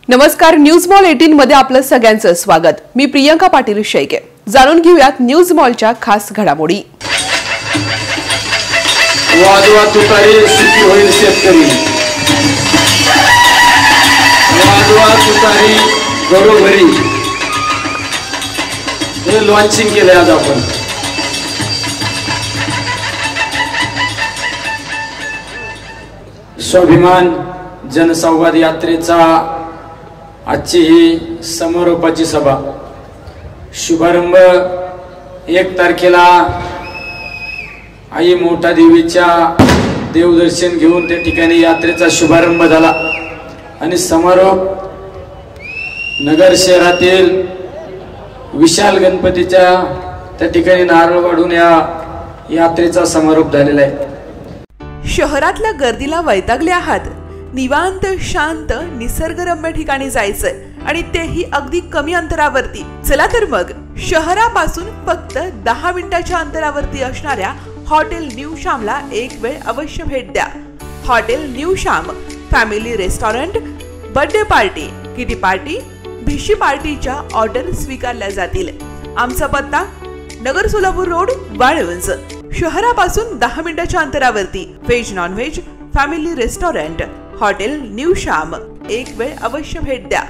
नमस्कार, news mall 18 मध्ये आपलं सगळ्यांचं स्वागत। मी प्रियंका पाटील शेळके। जाणून घेऊयात न्यूज मॉलच्या खास घडामोडी। वाजवा तुतारी सुखी होईल शेतकरी, वाजवा तुतारी घरोघरी, हे लॉन्चिंग केले आज आपण। स्वाभिमान जनसंवाद यात्रेचा आजची ही समारोपाची सभा। शुभारंभ 1 तारखेला आई मोठा देवीच्या देवदर्शन घेऊन त्या ठिकाणी यात्रेचा शुभारंभ झाला आणि समारोप नगर शहरातील विशाल गणपतीच्या त्या ठिकाणी नारळ वाढून या यात्रेचा समारोप झालेला आहे। शहरातल्या गर्दीला वैतागले आहात? निवांत शांत निसर्गरम्य ठिकाणी जायचंय आणि तेही अगदी कमी अंतरावरती। चला तर मग शहरापासून फक्त 10 मिनिटाच्या अंतरावरती असणाऱ्या हॉटेल न्यू श्यामला एक वेळ अवश्य भेट द्या। Hotel new Shyam family restaurant, birthday party, kitty party, भिशी पार्टीच्या ऑर्डर स्वीकारल्या जातील। आमचा पत्ता नगर सोलापूर रोड, वाळवंज। शहरापासून 10 मिनिटाच्या अंतरावरती veg non veg family restaurant hotel new Shyam, एक वेळ अवश्य भेट द्या।